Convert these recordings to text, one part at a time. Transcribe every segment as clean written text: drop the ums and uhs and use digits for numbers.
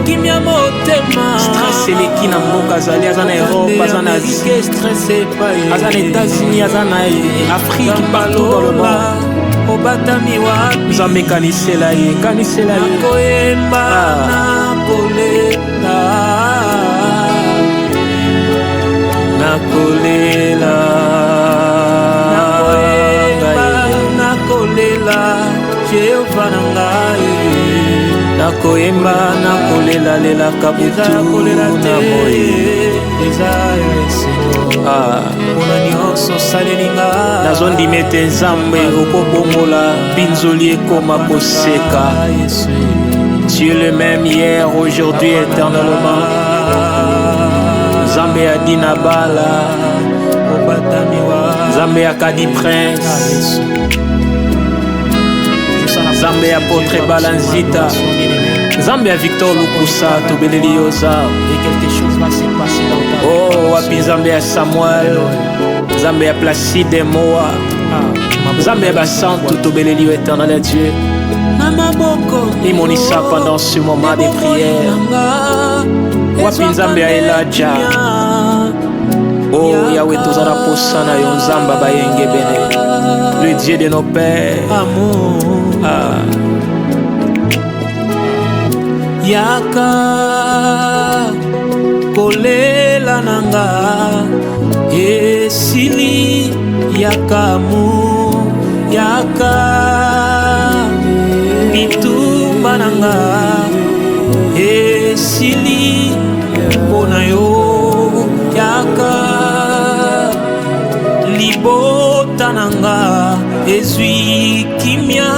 kimia motema stress eleki na mboka azali aza na Europe aza na Asie stress epai aza na États-Unis aza na Afrique partout dans le monde obatami wapi Nzambe kanisela ye nakoyemba nakolela nakolela Jehova na ngai nakoyemba nakolela lela kabutu na moyi mpona nyonso osalelinga nazondima ete Nzambe okobongola binzoli ekoma koseka Tu es le même hier, aujourd'hui, éternellement. Nzambe ya Dina Bala Nzambe ya Kadi Prince Nzambe ya Potre Balanzita Nzambe ya Victor Lukusa tobeleli yoza. Et quelque chose va se passer dans ta vie. Oh wapi Nzambe ya Samuel Nzambe ya Placide Moa Nzambe ya Basantu tobeleli yo éternel Dieu. Imonisa pendant ce moment de prière. Wapi Nzambe ya Elijah. Oh Yahweh tozala posana yo Nzamba bayenge bene. Le Dieu de nos pères. Yaka kolela nanga esili yakamu yaka bitumba nanga esili mpona yo yaka libota nanga ezwi kimia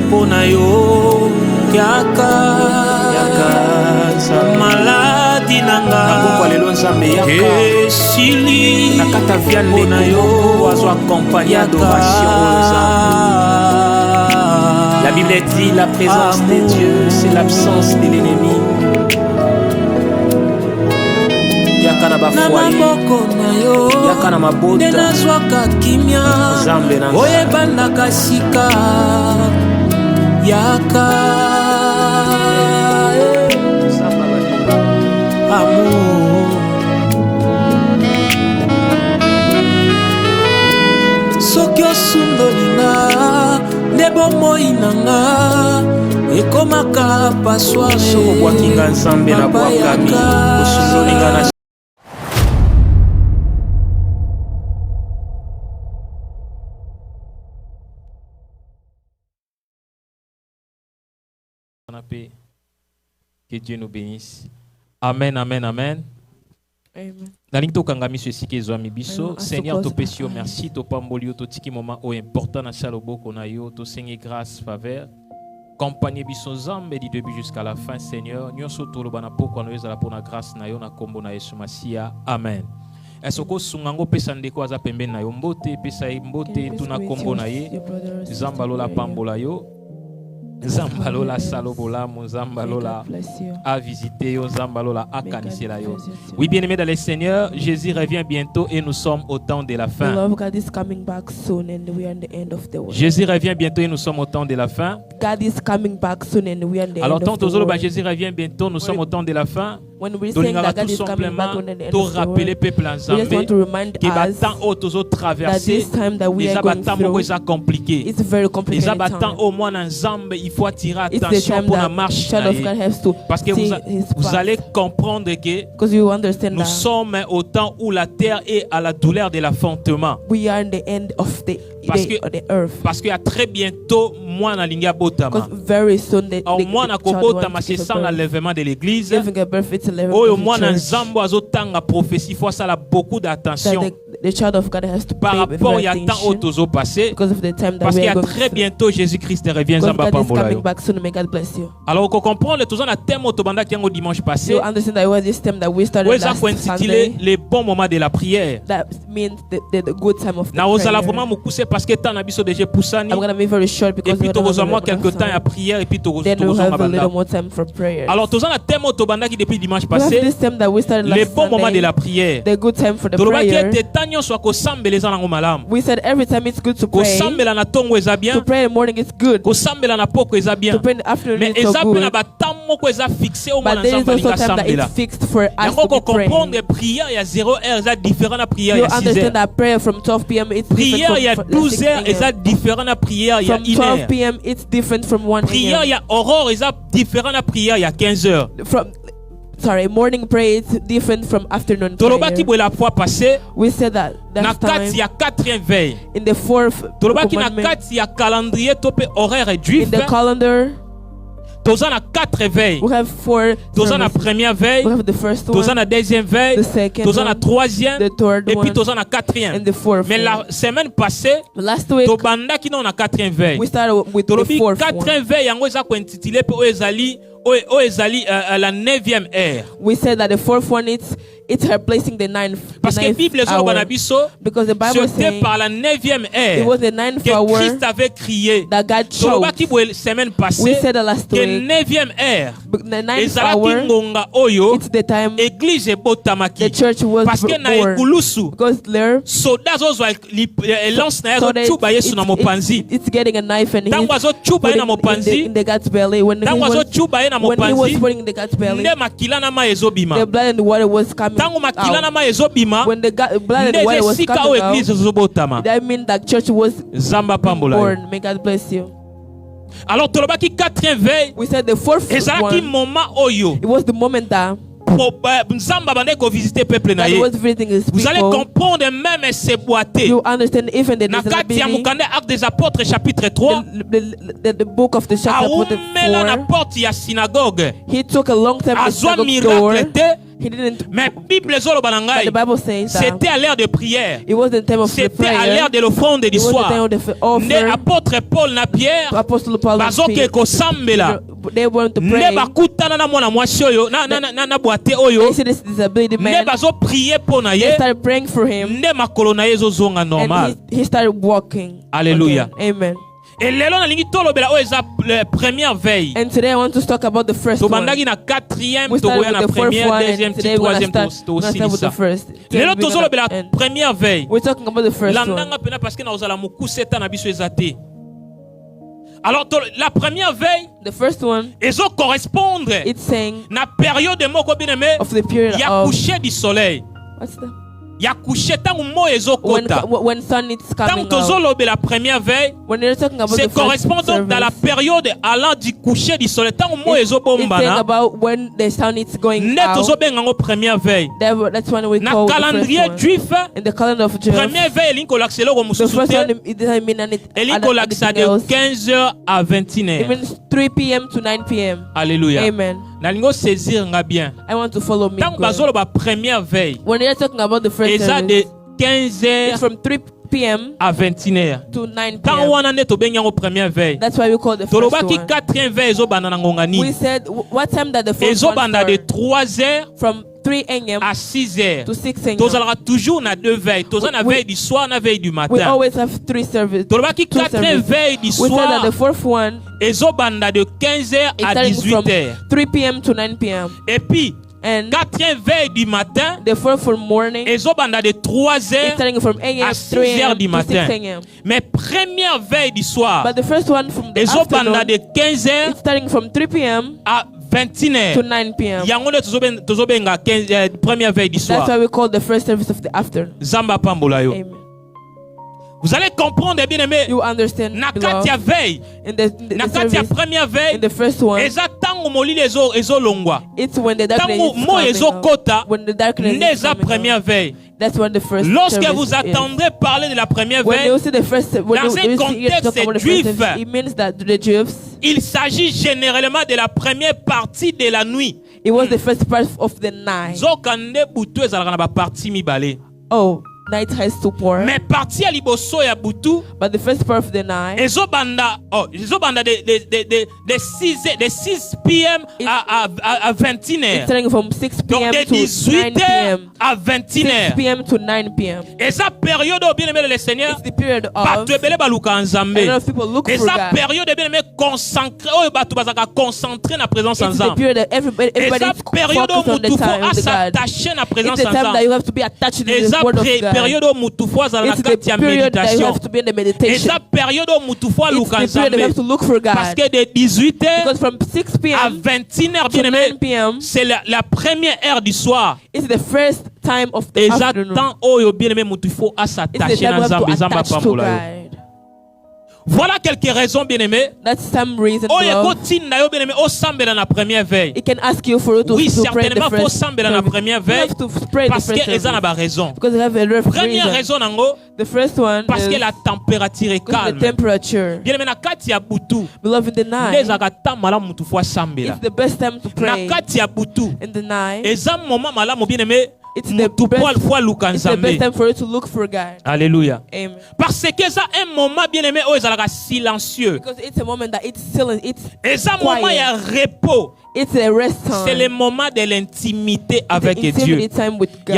mpona yo yaka maladi nanga esili nakata viande na yo oiseau accompagné d'adoration. La Bible dit la présence de Dieu c'est l'absence de l'ennemi. Yaka na bafoyer yaka na mabota nazwaka kimia Nzambe na oyebandaka sika yaka amour soki osundolinga nde bomoi nanga ekomaka passoire sokobwakinga Nzambe na bwakami osundolinga na Que Dieu nous bénisse. Amen, amen, amen. Amen. Nalinto kangami ceci que zoami biso. Seigneur, to pesio merci to pambolio to tiki moment au important na chalobo konayo to Seigneur grâce faveur. Compagnie biso zambe du début jusqu'à la fin Seigneur. Nyonso to lo bana poko na yeza la pona grâce na yo na kombo na Yesu Masia. Amen. Esoko sungango pesa ndeko aza pembeni na yo mbote pesa mbote tuna kombo na ye. Zamba lola pambola yo. Zambalola salobola Zambalola a visité yo Zambalola a kanisela yo. Oui bien-aimés dans le Seigneur, Jésus revient bientôt et nous sommes au temps de la fin. Jésus revient bientôt et nous sommes au temps de la fin. Alors tant Jésus revient bientôt, nous sommes au temps de la fin. When we sing that God is coming back on the end of the world, we just want to remind us that this time that we are going through, it's very complicated time. Il faut attirer It's the attention time pour la that marche. child of God has to Parce que see his vous path. allez comprendre que Because you understand nous that sommes au temps où la terre est à la douleur de l'affrontement. we are in the end of the earth. Parce qu'il y a très bientôt moi na linga botama. Because very soon the Moi na child kobota wants to c'est give sans birth. l'enlèvement de l'église. Giving a birth, it's a level Oyo of the moi na church. nzambo azotanga prophétie faut ça beaucoup That d'attention the child of God has to par pay rapport very il y a temps attention autozo passé. because of the time that Parce we qu'il y are a going très through. bientôt Jésus-Christ revient Because zamba God is pambola coming yo. back soon. May God bless you. Alors qu'on comprend le tous on a thème autobanda qui est dimanche passé. You understand that it was this time that we started Ouais ça last faut intituler Sunday. les bons moments de la prière. That means the good time of the Na osala prayer. vraiment moukouse parce que temps na biso déjà poussani. I'm going to be very short Et because puis we tu don't have a reçois lot quelques of temps à time. prière et puis tu Then we reçois have a little mabanda. more time for prayers. Alors tous on a thème autobanda qui depuis dimanche We have passé this time that we started les last bons moments de Sunday, la prière. the good time for the Toloba qui prayer. était temps We said every time it's good to pray. To pray in the morning is good. To pray in the afternoon is so good. But there is also time that it's fixed for us to be praying. You understand that prayer from 12 p.m. it's different from 6 a.m. From 12 p.m. it's different from 1 a.m. Morning prayer is different from afternoon prayer. We said that last time in the fourth commandment, in the calendar, we have 4 services. We have the first one, the second one, the third one, and the fourth one. Last week, we started with the fourth one. We said that the fourth one it's replacing the ninth hour. Because the Bible says it was the ninth hour that God chose. We said the last week the ninth hour it's the time the church was born. Because there it's getting a knife and he's putting in the God's belly. When he was putting in the God's belly, the blood and the water was coming out. When the blood and the water was coming out, that means that church was born. May God bless you. We said the fourth one, it was the moment that was visiting his people. Vous allez comprendre même ces boîtés. You understand even the Actes des Apôtres chapitre 3. The book of the chapter 4. He took a long time to synagogue door. He didn't. Mais the Bible says c'était à l'heure de prière. It was the time of the prayer. C'était à l'heure de l'offrande du soir. The apôtre Paul na Pierre. Apostle Paul and Pierre. They went to pray. Na boîté oyo. They see this disability man. They started praying for him. And he started walking. Hallelujah. Again. Amen. Et première veille. And today I want to talk about the first one. We started with the fourth one, and today we're going to start with the first. Première veille. We're talking about the first one. Alors la première veille, the first one, correspondre it's saying na période of the period of coucher du soleil. What's that? When sun is coming out. La première veille, c'est correspond dans la période allant du coucher du soleil. It's about when the sun is going out. Première veille. That's when we call calendrier juif. In the calendar of Jews. Première veille, the first one de 15h à 21h. It means 3 p.m. to 9 p.m. Alléluia. Amen. I want to follow me. Première veille. When you're talking about the first service, de 15h from 3 p.m. à 21h. to 9 p.m. That's why we call the first one. We said what time that the first one de 3h from 3 a.m. à 6h. to 6 a.m. toujours na deux veilles. La veille du soir, la veille du matin. We always have 3 services. Veille du soir. We said that the fourth one de 15h à 18h. 3 p.m. to 9 p.m. Et puis and quatrième veille du matin, the fourth morning, de 3h from 8 à 6h du matin. 6 a.m. Mais première veille du soir, but the first one from the afternoon, de 15h starting from 3 p.m. à 21h to 9 p.m. Première veille du soir. That's why we call the first service of the afternoon. Zamba pambola yo. Amen. Vous allez comprendre, bien aimé. You understand. Nakatia veille. In the service, première veille. In the first one. It's when the darkness is coming. When the darkness is coming. Première veille. That's when the first. Lorsque vous attendrez parler de la première veille, when you see the first, when dans un contexte juif, it means that the Jews. Il s'agit généralement de la première partie de la nuit. It was the first part of the night. Oh. Night has to pour. Mais parti à liboso ya butu. But the first part of the night. De 6 p.m. à 21h. It's starting from 6 p.m. to 9 p.m. à 21h. 6 p.m. to 9 p.m. Et ça période où bien aimé le Seigneur. It's the period of. A lot of people look for God. Et ça période bien aimé concentré où batu bazaka concentré na présence en It's the period that everybody is focused on the time of God. s'attacher na présence en time that you have to be attached to the word of God. période où mutufwa za na kati ya méditation. Et sa période où mutufwa luka nzambe. Parce que de 18h à 21h bien aimé, c'est la première heure du soir. It's the first time of the afternoon. Et afternoon. j'attends oh bien aimé mutufwa à s'attacher à nzambe zamba pambola. Voilà quelques raisons, bien-aimés. That's some reason. Oh, il dans la première veille. It can ask you for you to, oui, to pray the certainement, first dans la première veille. Parce qu'ils ont la raison. Because they have a Première raison, the first one parce que la température est calme. The temperature. Bien-aimé, na kati ya butu. Beloved, in the night, les agata malamu mutu fois sambela. it's the best time to pray. Na kati ya butu. In the night, eza moment malamu bien-aimé. It's the best time for you to look for God. Alléluia. Amen. Parce que ça un moment bien aimé où ezalaka silencieux. Because it's a moment that it's silent, it's et ça moment il y a repos. It's a rest time. C'est le moment de l'intimité avec Dieu. Time with God.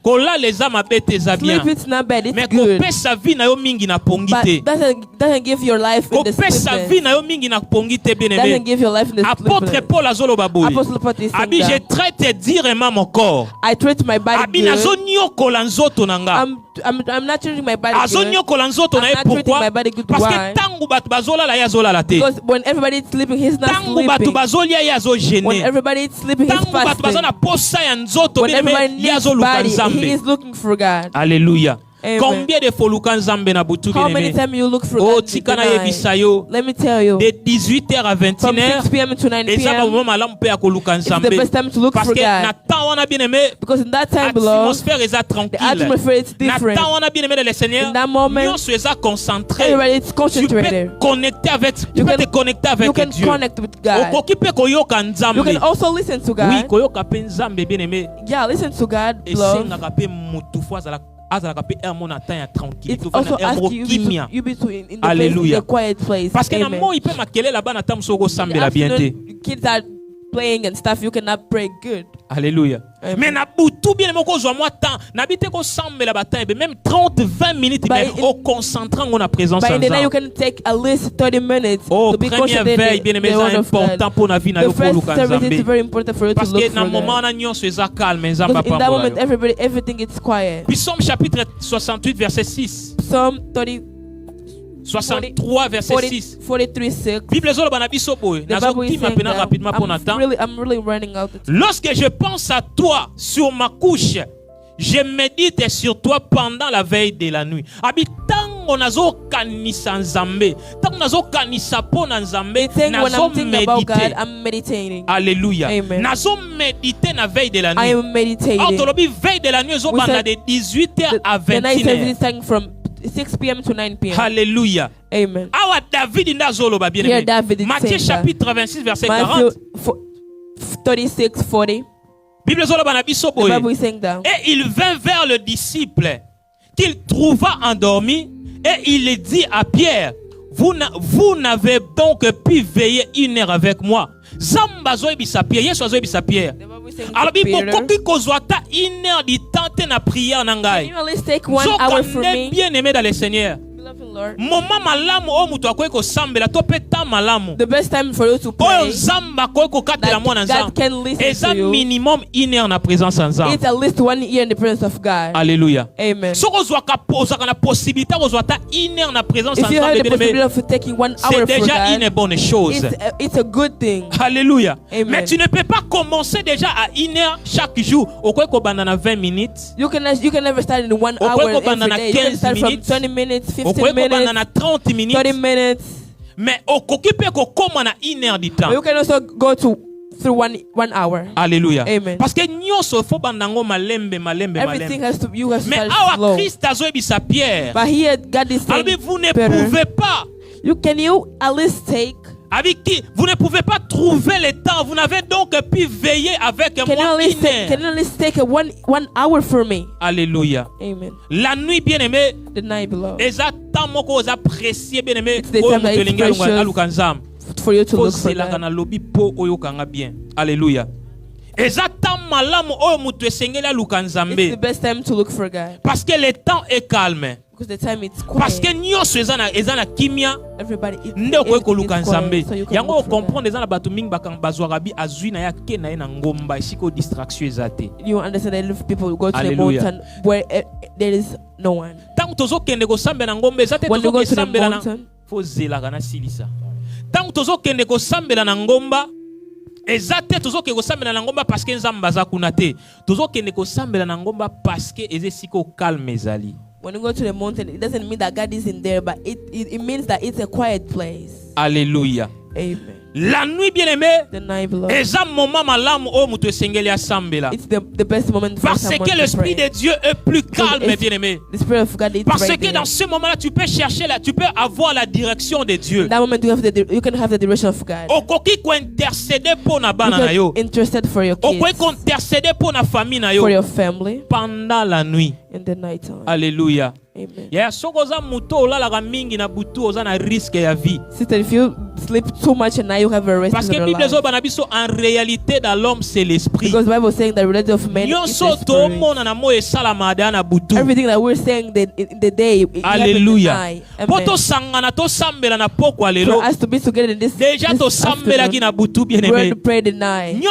Kola les âmes abete za bien. Sleep it's not bad, it's mais good. Mais sa vie na yo mingi na pongité. But doesn't give your life in the sleep. Sa vie na yo mingi na pongité bien aimé. Doesn't give your life in the sleep. Apôtre Paul azolo baboy. Apostle Paul is saying Abi je traite direment mon corps. I treat my body Abi nazo nyokola nzoto nanga. I'm not treating my body good. Azo nyokola nzoto na pourquoi? Parce que tangu batu bazola la yazola la te. Because when everybody is sleeping, he's not sleeping. Tangu batu bazolia yazo gêné. When everybody is sleeping, he's fasting. Tangu batu bazona posa ya nzoto bien aimé yazo luka nzambe. He is looking for God. Alléluia. Amen. Combien de fois luka nzambe na butu bien aimé? How many times you look for God? Oh, tikana yebisa yo. Let me tell you. De 18h à 21h. From 6 p.m. to 9 p.m. Et ça va moment malamu pe akoluka nzambe. It's the best time to look for God. Parce que na temps wana bien aimé. Because in that time, beloved, l'atmosphère est tranquille. The atmosphere is different. Na temps wana bien aimé le Seigneur. In that moment, nyonso est concentré. Everybody is concentrated. Tu peux connecter avec Dieu. Tu peux te connecter avec Dieu. You can connect with God. Okoki pe koyoka nzambe. You can also listen to God. Oui, koyoka pe nzambe bien aimé. Yeah, listen to God, beloved. Et sengaka pe mutu fois za It also asks you be in the quiet place. Parce que na mo ipe makele là-bas na tam soko sambela bien te. Kids are playing and stuff, you cannot pray good. Alléluia. Mais na butu bien mo ko zo moi temps na bité ko sambela batan même 30-20 minutes mais au concentrant on a présence en But you can take at least 30 minutes to be concentrated. Bien aimé c'est important pour na vie na yo ko luka nzambe. It's very important for you to look for God. Parce que na moment na nyonso eza calme nzamba pa. In that moment everything is quiet. Psaume chapitre 68 verset 6. Psalm 63 verset 6. 43:6. Bible zolo bana biso boy. Nazotima pena rapidement pour Nathan. I'm really running out of time. Lorsque je pense à toi sur ma couche, je médite sur toi pendant la veille de la nuit. Habitango nazo kanisa nzambe. Tango nazo kanisa pona nzambe. Nazo méditer. I'm meditating. Alléluia. Amen. Nazo méditer na veille de la nuit. I am meditating. Autolobi veille de la nuit zo banda de 18h à 21h. From 6 p.m. to 9 p.m. Alléluia. Amen. Awa David ndazolo ba bien aimé. Matthieu chapitre 26 verset 40. 36:40. Bible zolo bana biso boye. Et il vint vers le disciple qu'il trouva endormi et il dit à Pierre, vous n'avez donc pu veiller 1 heure avec moi. Zamba zo ebisa Pierre, Yesu zo ebisa Pierre. Alors bibo koki kozwata 1 heure du temps te na prière na ngai. Bien aimé dans le Seigneur. Moment malamu o mutu akoye ko sambela to peta malamu. The best time for you to pray. O zamba koye ko katela mwana nzambe. Eza minimum 1 heure na présence nzambe. It's at least 1 year in the presence of God. Alléluia. Amen. So kozwaka posaka na possibilité kozwata 1 heure na présence nzambe. If you have the possibility of taking 1 hour for God, c'est déjà une bonne chose. It's a good thing. Alléluia. Amen. Mais tu ne peux pas commencer déjà à 1 heure chaque jour. Okoye ko banda na 20 minutes. You can never start in 1 hour every day. You can start from 20 minutes, 15 minutes. 30 minutes. 30 minutes. Mais okokipe ko koma na 1 heure du temps. You can also go through 1 hour. Alléluia. Amen. Parce que nyonso fo bandango malembe. Everything has to start slow. Mais awa Christ azo ebisa Pierre. But here God is saying, alors vous ne pouvez pas. You at least take. Avec qui vous ne pouvez pas trouver le temps. Vous n'avez donc pu veiller avec moi 1 heure. Can you at least take 1 hour for me? Alléluia. Amen. La nuit bien aimée. The night, beloved. Exactement qu'on apprécié bien aimé. For you to look for that. Bien. Alléluia. Exactement malamu o mutu esengeli aluka nzambe. It's the best time to look for God. Parce que le temps est calme. Because the time it's quiet. Parce que nyonso ezana kimia. Everybody nde okoluka nzambe. so Yango comprendre ezana bato mingi bakambazwa bi azwi na ya ke na na ngomba isiko distraction ezate. You understand that if people go to the mountain where there is no one. Tant tozo kende ko sambe na ngomba ezate tozo ko sambe na fo zela kana silisa. Tant tozo kende ko sambe na ngomba ezate tozo ke ko sambe na ngomba parce que nzamba za kuna te. Tozo kende ko sambe na ngomba parce que ezesiko calme ezali. When you go to the mountain, it doesn't mean that God is in there, but it means that it's a quiet place. Alléluia. Amen. La nuit, bien-aimé, the night, beloved, it's the best moment for parce que l'Esprit de Dieu est plus calme, bien-aimé. The Spirit of God is parce right que dans ce moment-là, tu peux chercher, tu peux avoir la direction de Dieu. That moment, you can have the direction of God. You can intercede for your kids, for your family, pendant la nuit. In the night time. Alléluia. Amen. Yeah, Sister, if you sleep too much and now you have a rest parce que in your life. En réalité dans l'homme c'est l'esprit. Because the Bible is saying that the reality of man is the spirit. Everything that we're saying in the day, Alléluia. For us to be together in this afternoon, we're to pray the night.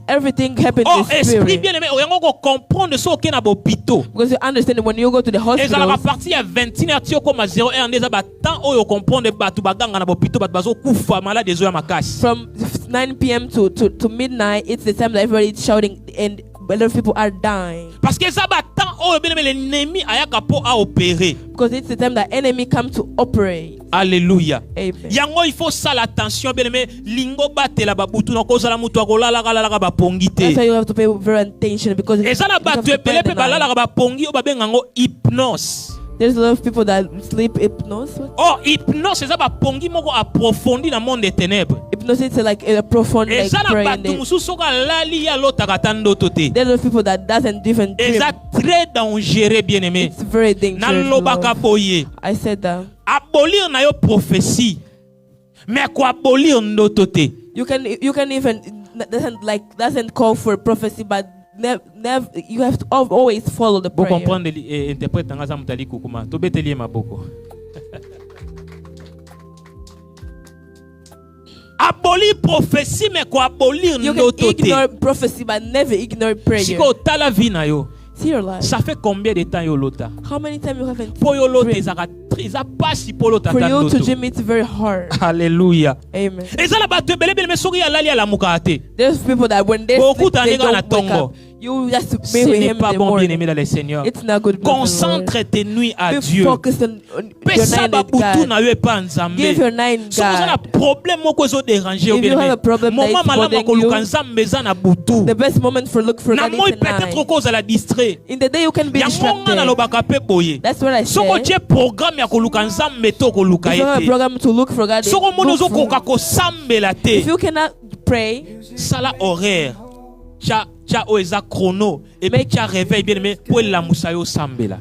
Everything happens in the spirit. Because you understand that when you go to the hospital, from 9 p.m. to midnight, it's the time that everybody is shouting and a lot of people are dying. Because it's the time that enemy come to operate. Alléluia. Amen. Yango il faut ça l'attention bien aimé lingo batela babutu na kozala mutu akolala kala ka bapongi te. That's why you have to pay very attention because ezala batu ebele pe balala ka bapongi o babenga ngo hypnose. There's a lot of people that sleep hypnosis. Oh, hypnose c'est ça bapongi moko approfondi dans monde des ténèbres. Hypnosis is like a profound like prayer. There's a lot of people that doesn't even dream. Très dangereux, bien-aimé. It's very dangerous. I said that. Abolir na yo prophétie. Mais quoi abolir ndotote. You can even doesn't call for prophecy, but never you have to always follow the prayer. Comprendre interprète ngasa mutali kukuma. To betelie maboko. Abolir prophétie mais quoi abolir ndotote. You can ignore prophecy but never ignore prayer. Siko tala vie na yo. See your life. Ça fait combien de temps yo lota? How many times you haven't dreamed? For you to dream, it's very hard. Hallelujah. Amen. There's people that when they sleep, they don't wake up. You just be with him in the morning. It's not good. Concentre tes nuits à Dieu. Focus on your night with God. Give your night God. If you have a problem that is bothering you, the best moment for look for God is at night. In the day you can be distracted. That's what I said. If you have a program to look for God, if you cannot pray, sala horaire.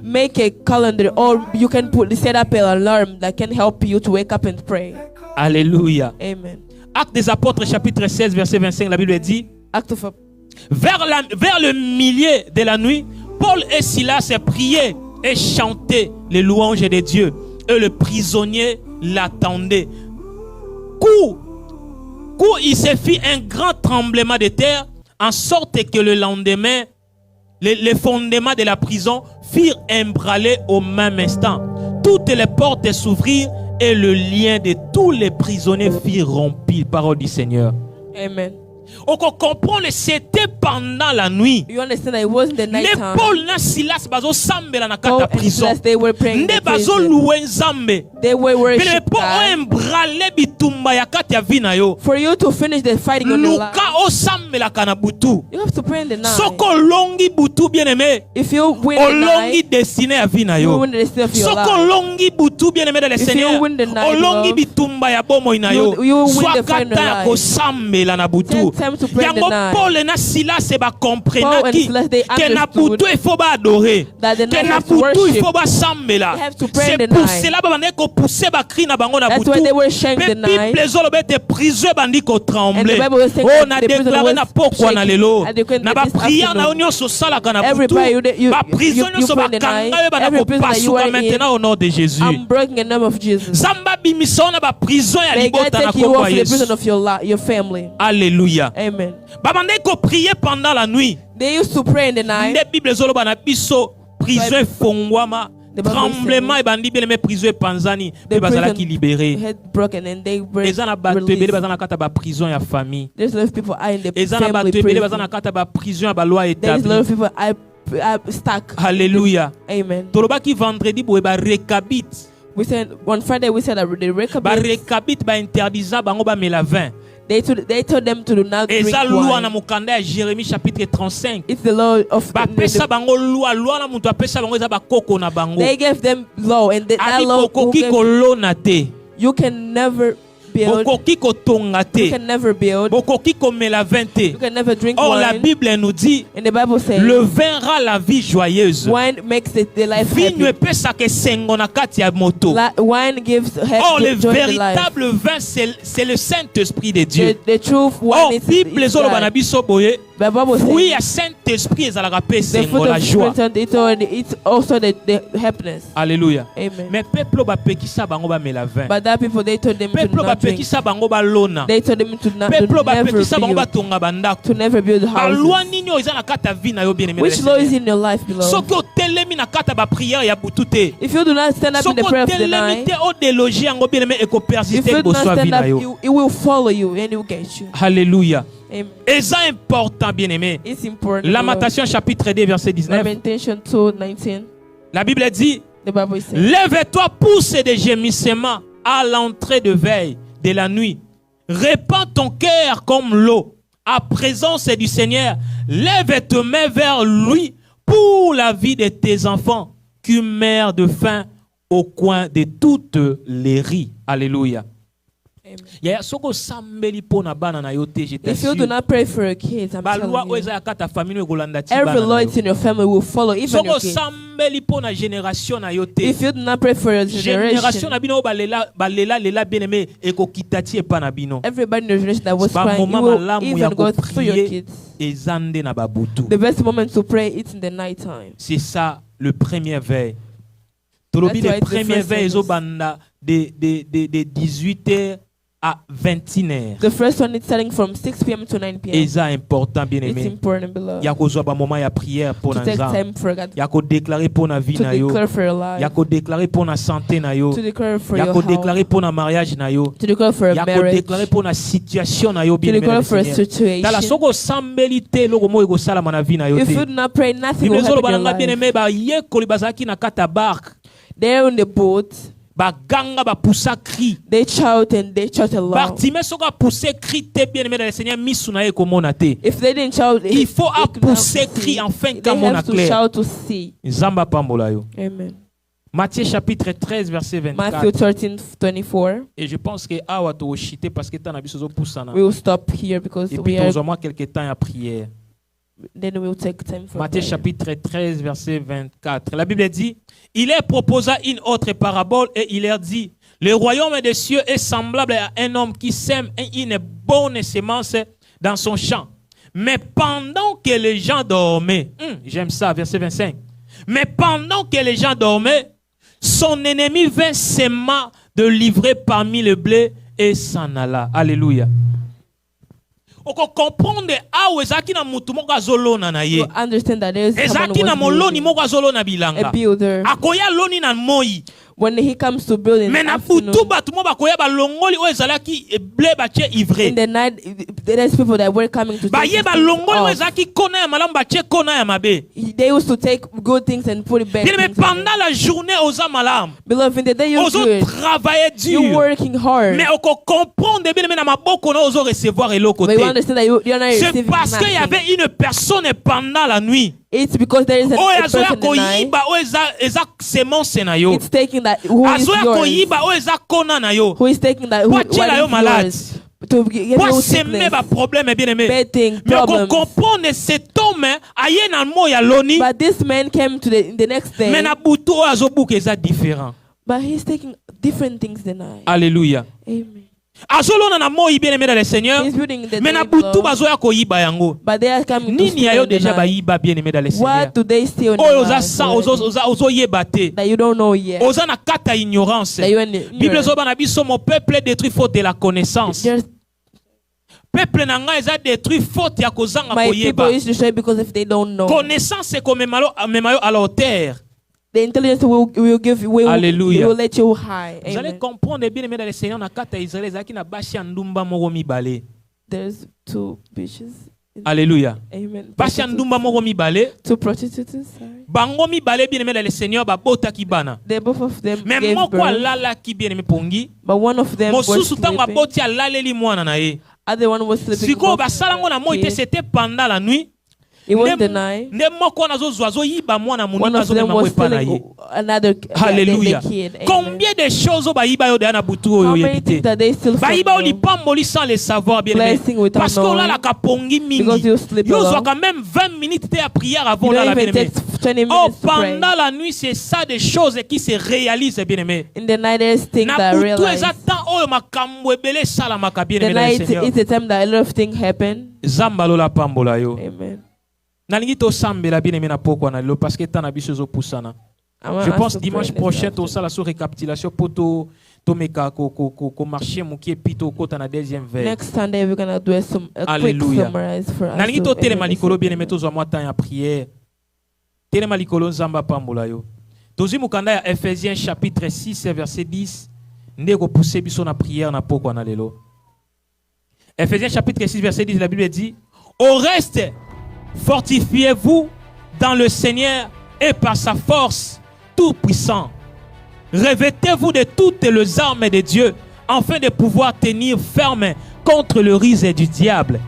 Make a calendar, or you can set up an alarm that can help you to wake up and pray. Alléluia. Amen. Actes des Apôtres chapitre 16 verset 25, la Bible dit vers le milieu de la nuit, Paul et Silas priaient et chantaient les louanges de Dieu, et le prisonnier l'attendait. Coup il se fit un grand tremblement de terre, en sorte que le lendemain, les fondements de la prison firent ébranler au même instant. Toutes les portes s'ouvrirent et le lien de tous les prisonniers fut rompu. Parole du Seigneur. Amen. On comprend que c'était pendant la nuit. You understand that it wasn't the night time. Paul na Silas bazo sambela na kata prison. They were praying. Nde bazo louer nzambe. They were worshiping God. For you to finish the fighting on your life, you have to pray in the night. If you win the night, you win the destiny of your life. If you win the night, you win the fight of your life. time to pray in the night. Paul et Silas se ba comprendre Paul and qui Silas, they que na butu il faut ba adorer, that the que night na has to butu il worship. faut ba sambela. They have to pray in C'est the pour night. cela ba bande ko pousser ba cri na bango na That's butu. why they were sharing the Mais night. Bible zolo bete prison bandi ko trembler. And the Bible was saying Oh that na the prison déclarer was na pourquoi na shaking. lelo. And they couldn't Na get ba this prière na afternoon. onyo so sala kana butu. Everybody, Ba prison you so pray ba in the kanga night. ba na Every ko prison that you pasuka are in, maintenant au nom de Jésus. I'm breaking in the name of Jesus. Zamba bimisa na ba prison ya May God libota na take you kombo off the prison Yesu. of your family. Alléluia. Amen. Ba bande ko prier pendant la nuit. They used to pray in the night. Nde Bible zolo ba na biso prison efongwama. The Bible Tremblement et bandi bien prison et panzani. The Pe bazala prison ki libéré. had broken and they were Eza na bato ebele released. bazana kata ba prison ya famille. There's a lot of people are in the Eza na family bato ebele prison. bazana kata ba prison ya ba loi There's a lot of établie. people are stuck. Alléluia. Amen. Tolobaki vendredi boye ba recabit. We said on Friday we said that the Ba Rechabites, recabit ba interdisa bango ba mela vin. they told them to do not drink Eza loi na wine. mukanda ya Jérémie chapitre 35. It's the law of Ba pesa bango loi na mutu apesa bango eza ba koko na bango. they gave them law and that Adi law bokoki kolona te. you can never build. Bokoki kotonga You te. can never build. Bokoki komela vin te. You can never drink Or la wine. Bible nous dit And the Bible says le vin rend la vie joyeuse. wine makes the life Vigne happy. pesa ke sengo na kati ya moto. Wine gives Or le joy in the life. véritable vin c'est le Saint-Esprit de Dieu. The truth Or wine is Bible zolo bana God. biso boye. The Bible Oui, says ya Saint-Esprit ezalaka pe the sengo fruit la of joie. Spirit it's also the happiness. Alléluia. Amen. Mais peuple bapekisa bango ba mela vin. But that people they told them to Peuple not drink. bapekisa bango ba lona. They told them to Peuple never bapekisa bango ba build, tonga bandako. to never build Ba loi houses. nini eza na kati ya vie na yo bien aimé. Which law is in your life, beloved? Soki otelemi na kati ya ba prière ya butu te. If you do not stand up in Soki the prayer of the otelemi night, te o déloger yango bien aimé if ekopersiste you do not boswa vie stand na up, yo. it will follow you and it will get you. Alléluia. Amen. Eza important bien aimé. It's important. Lamentation chapitre 2 verset 19. Lamentation 2:19. La Bible dit: The Bible says, lève-toi, pousse des gémissements à l'entrée de veille de la nuit. Répands ton cœur comme l'eau. À présence du Seigneur, lève tes mains vers lui pour la vie de tes enfants qui meurent de faim au coin de toutes les riz. Alléluia. Amen. Ya soko sambeli pona bana na yo te, je If you do t'assure. not pray for your kids, I'm Ba loi telling you, oyo eza ya kata famille oyo ekolanda ti every bana na law yo. it's in your family will follow, even Soko your kids. sambeli pona génération na yo te. If you do not pray for your Génération generation, na bino balela bien aimé ekokita ti epa na bino. everybody in your generation that was Ba crying, you moment will malamu ya even go through your koprier kids. ezande na babutu. The best moment to pray it's in the night time. C'est ça le premier veille. Tolobi That's why le it's the premier first veille service. ezobanda de 18h à 21h. The first one is starting from 6 p.m. to 9 p.m. Eza important bien It's aimé. important, beloved, Ya kozwa ba moment ya prière pour to na take nzambe. time for God, Ya ko déclarer pour na vie to na yo. declare for your Ya life, ko déclarer pour na santé na yo. to declare for Ya your ko health, déclarer pour na mariage na yo. to declare for Ya a ko marriage, déclarer pour na situation na yo to bien aimé. declare for a Tala situation. soko sambeli te loko mo ekosala na vie na yo If you te. do not pray, nothing will Bible happen ezoloba in na your nga bien life. aimé ba yekoli bazalaki na kata barque. They're on the boat, Baganga ba poussa cri. they shout and they shout aloud. Bartimée soko a poussé cri te bien aimé dans le Seigneur misu na ye komona te. If they didn't shout, Il faut they could pousser not cri see. afin They qu'amona have to clair. shout to see. Nzamba pambola yo. Amen. Matthieu chapitre 13 verset Matthew 24. 13:24. Et je pense que awa to chité parce que tan abiso zo poussana. We will stop here because Et puis we are. nous avons quelques temps à prière. Then we will take time for Matthieu prayer. chapitre 13 verset 24. La Bible dit: il leur proposa une autre parabole et il leur dit: le royaume des cieux est semblable à un homme qui sème une bonne semence dans son champ. Mais pendant que les gens dormaient, j'aime ça, verset 25. Mais pendant que les gens dormaient, son ennemi vint s'aimant de livrer parmi le blé et s'en alla. Alléluia. Oko comprendre awo ezaki na mutu moko azolona na ye. You understand that there is someone Ezaki na who was moloni building, moko azolona a bilanga. builder. Akoya loni na moi. When he comes to build in the Mais na afternoon, butu bato mo bakoya balongoli oyo ezalaki blé batie ivre. in the night, there's people that were coming to take Baye these things balongoli oyo off. ezalaki kona ya malamu batie kona ya mabe. They used to take good things and put it back. Bien, mais pendant la journée oza malamu. Beloved, in the day you're Ozo good, travailler you're dur. working hard. Mais oko comprendre bien mais na maboko na ozo recevoir eloko But you te. understand that you're not C'est receiving parce qu'il y nothing. avait une personne pendant la nuit. It's because there is a Oyo person azoya in the night. koyiba oyo eza semence na yo. It's taking that who is Azoya yours. koyiba oyo eza kona na yo. Who is taking that who, Po atiela yo what malade. is yours to give you sickness, problème bien aimé. bad thing, Mais on problems. comprend cet homme aye na mo ya loni. But this man came to the next day. Mais na butu azobuka eza différent. But he's taking different things than I. Alléluia. Amen. Azolona na mo bien aimé dans le Seigneur. He's building the Mais na table, butu bazoya ko yiba yango. but they are coming to Nini steal ayo the déjà ba night. yiba bien aimé dans le Seigneur. What do they steal in the Oyo oza night sa already ozo yebate. that you don't know yet? Oza na kata ignorance. That you are Bible zoba na biso mon peuple est détruit faute de la connaissance. There's- Peuple na nga eza détruit faute ya kozanga My people koyeba. is destroyed because if they don't know. Connaissance c'est comme memayo à la hauteur. The intelligence will give will Alléluia. will let you high. Vous allez Amen. comprendre bien aimé dans le Seigneur na kata Israël ezaki na bashi ya ndumba moko mibale. There's two bitches. Alléluia. Amen. Bashi ya ndumba moko mibale. Two prostitutes. Sorry. Bango mibale bien aimé dans le Seigneur babota ki bana. They both of them Mais gave moko birth, alala ki bien aimé pongi. but one of them was Mosusu tango sleeping. aboti alaleli mwana na ye. Other one was sleeping. Siko with basalango na moi kid. c'était pendant la nuit. It was the night. Nde moko nazo yiba mwana One muninga of zo them mema was kwepa na stealing ye. another Alléluia. the kid. Amen. Combien de choses ba yiba yo na butu How oyo many yebite. things that they still Ba yiba from o you? lipamboli sans le savoir bien aimé. Blessing without Parce que knowing. là la kapongi Because mingi. you sleep Yo alone. zo quand même 20 minutes de prière avant You là don't la bien even aimé. take 20 minutes Oh to pray. pendant la nuit c'est ça des choses qui se réalisent bien aimé. In the night, there's things Na that I butu realize. eza temps oyo makambo ebele sala maka bien The aimé dans le night Seigneur. is the time that a lot of things happen. Zamba lola pambola yo. Amen. Nalingi to sambela bien aimé na poko na lo parce que tant na biso zo pusana. Je pense dimanche prochain to sala so récapitulation poto to meka ko marcher mo qui pito kota na deuxième veille. Next Sunday, we're going to do a quick Alléluia. summarize for us. Nalingi to telema likolo bien aimé Amen. to zo moi temps ya prière. Telema likolo nzamba pambola yo. Tozi mukanda ya Ephésiens chapitre 6 verset 10 ndeko pousser biso na prière na poko na lelo. Ephésiens chapitre 6 verset 10 la Bible dit au reste fortifiez-vous dans le Seigneur et par sa force tout puissant. Revêtez-vous de toutes les armes de Dieu afin de pouvoir tenir ferme contre le ruse du diable.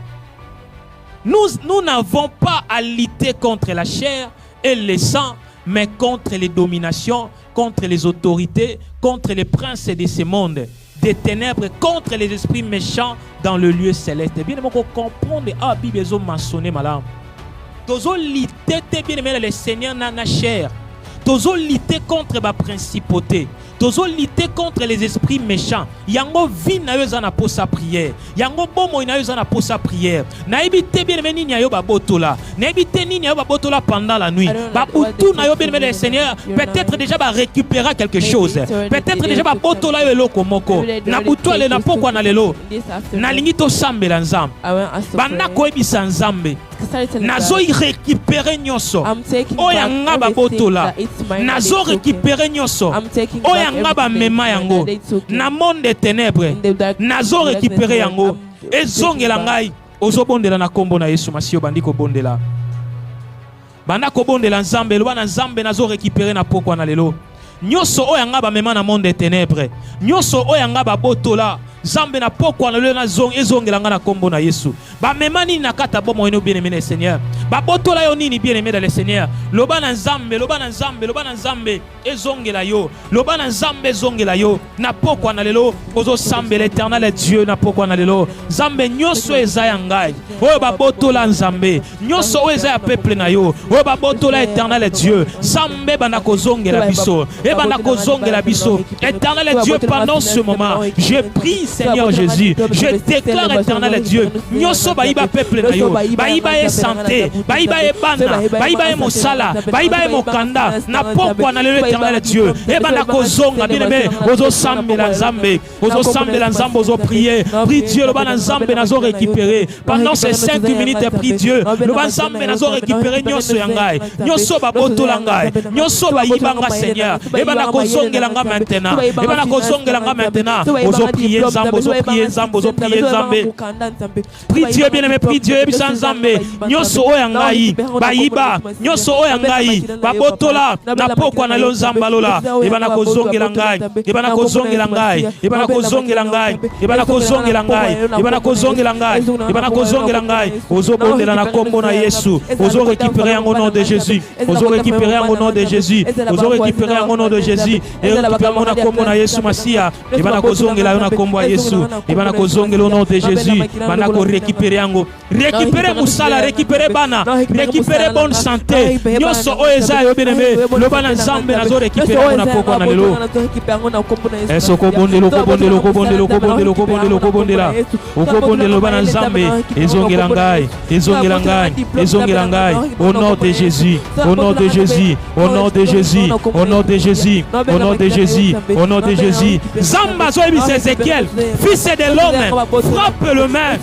Nous n'avons pas à lutter contre la chair et le sang, mais contre les dominations, contre les autorités, contre les princes de ce monde, des ténèbres, contre les esprits méchants dans le lieu céleste. Bien aimé, qu'on comprendre, ah, Bible est mentionné, madame. Tozo lutter bien aimé le Seigneur na chair. Tozo lutter contre la principauté. Tozo lutter contre les esprits méchants. Yango vi na yo zana pour sa prière. Yango bomo na yo zana pour sa prière. Na ebite bien aimé nini yo ba botola. Na ebite nini yo ba botola pendant la nuit. Ba butu na yo bien aimé le Seigneur. Peut-être déjà ba récupérer quelque chose. Peut-être déjà ba botola yo eloko moko. Na butu ale na poko na lelo. Na lingi to sambela nzambe. Banda ko ebisa nzambe. Nazo récupérer nyonso. Oya nga ba botola. Nazo récupérer nyonso. Oya nga ba mema yango. Na monde des ténèbres. Nazo récupérer yango. Ezongela ngai. Ozobondela na kombo na Yesu Masio bandiko bondela. Banda ko bondela nzambe, loba na nzambe nazo récupérer na poko na lelo. Nyonso oya nga ba mema na monde des ténèbres. Nyonso oya nga ba botola. Zambe na poko na lelo na ezongela nga na kombo na Yesu. Ba mema nini na kata bomo eno bien aimé le Seigneur. Ba botola yo nini bien aimé dans le Seigneur. Loba na nzambe, loba na nzambe, loba na nzambe ezongela yo. Loba na nzambe ezongela yo. Na poko na lelo ozo sambe l'Éternel Dieu na poko na lelo. Zambe nyonso eza ya ngai. Oyo ba botola nzambe. Nyonso oyo eza ya peuple na yo. Oyo ba botola Éternel Dieu. Zambe bana kozongela biso. E bana kozongela biso. Éternel Dieu pendant ce moment, je prie Seigneur Jésus, je déclare Éternel Dieu, nyoso baïba peuple na yo, baïba e santé, baïba e bana, baïba e mosala, baïba e mokanda, na pokwa na lelo Éternel Dieu, e bana kozonga bien aimé, ozo sambela nzambe, ozo prier, prie Dieu, le bana nzambe nazo récupérer, pendant ces 5 minutes prie Dieu, le bana nzambe nazo récupérer nyoso yangai, nyoso babotola ngai, nyoso baïba nga Seigneur, e bana kozongela nga maintenant, e bana kozongela nga maintenant, ozo prier Nzambe, ozo prier Nzambe, ozo prier Nzambe. Prie Dieu bien-aimé, prie Dieu, ebisa nzambe, nyonso oyo ngai, bayiba, nyonso oyo ngai, babotola, na pokwa na lo nzamba lola, ebana kozongela ngai, ebana kozongela ngai, ebana kozongela ngai, ebana kozongela ngai, ebana kozongela ngai, ebana kozongela ngai, ozo bondela na kombo na Yesu, ozo récupérer au nom de Jésus, ozo récupérer au nom de Jésus, ozo récupérer au nom de Jésus, et récupérer na kombo na Yesu Masia, ebana kozongela na kombo ya Yesu, ebana kozongela au nom de Jésus, bana ko récupérer yango, récupérer musala, récupérer bana, récupérer bonne santé, nyonso oeza yo bien-aimé, le bana nzambe nazo récupérer na pokwa na lelo. Eso kobondelo kobondelo kobondelo kobondelo kobondelo kobondela, okobondelo bana nzambe, ezongela ngai, ezongela ngai, ezongela ngai, au nom de Jésus, au nom de Jésus, au nom de Jésus, au nom de Jésus, au nom de Jésus, au nom de Jésus. Zamba zo ebisa Ézéchiel, fils de l'homme, frappe le main.